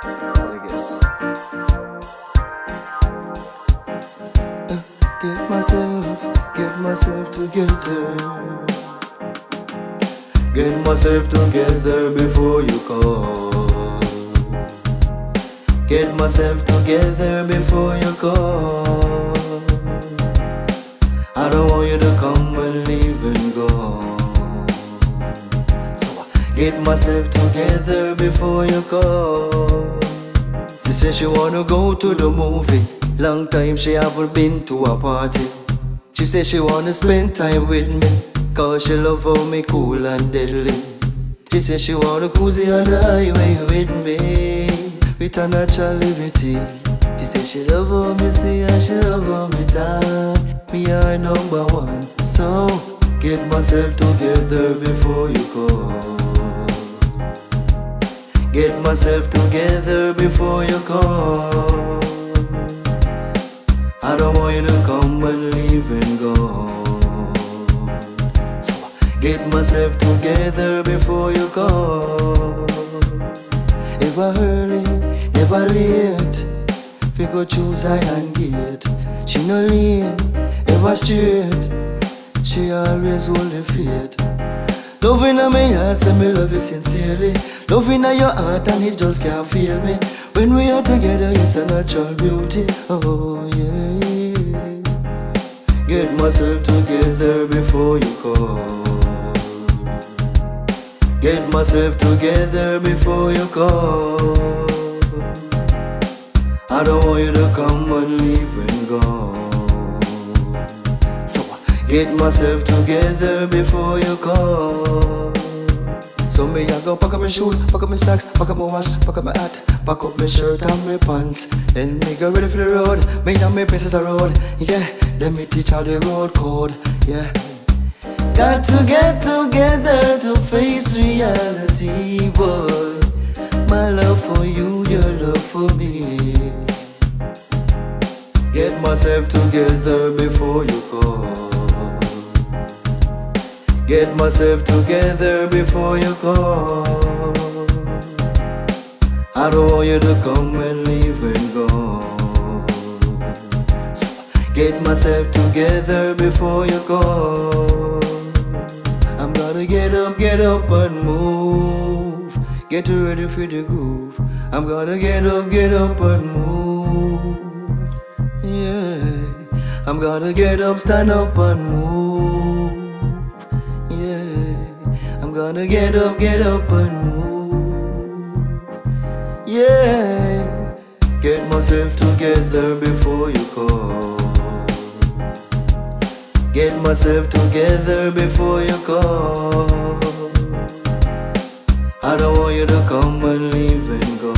What I guess. Get myself together. Get myself together before you call. Get myself together before you call. I don't want you to come and leave and go. So I get myself together before you call. She says she wanna go to the movie. Long time she haven't been to a party. She says she wanna spend time with me, cause she love how me cool and deadly. She says she wanna cozy on the highway with me, with a natural liberty. She says she love how me stay and she love how me die. Me are number one, so get myself together before you go. Get myself together before you go. I don't want you to come and leave and go. So get myself together before you go. Ever early, never late. We go choose Iron Gate. She no lean, ever straight. She always hold the faith. Loving in my heart, say me love you sincerely. Loving in your heart and it just can't feel me. When we are together, it's a natural beauty. Oh yeah. Get myself together before you call. Get myself together before you call. I don't want you to come and leave and go. So get myself together before you call. So me I go pack up my shoes, pack up my socks, pack up my watch, pack up my hat, pack up my shirt and my pants. Then me go ready for the road, me and my princess the road. Yeah, let me teach how the road code. Yeah. Got to get together to face reality, boy. My love for you, your love for me. Get myself together before you call. Get myself together before you call. I don't want you to come and leave and go. So get myself together before you go. I'm gonna get up and move. Get ready for the groove. I'm gonna get up and move. Yeah, I'm gonna get up, stand up and move. Yeah, I'm gonna get up and move. Yeah, get myself together before you call. Get myself together before you call. I don't want you to come and leave and go.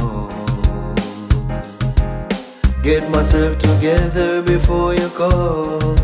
Get myself together before you call.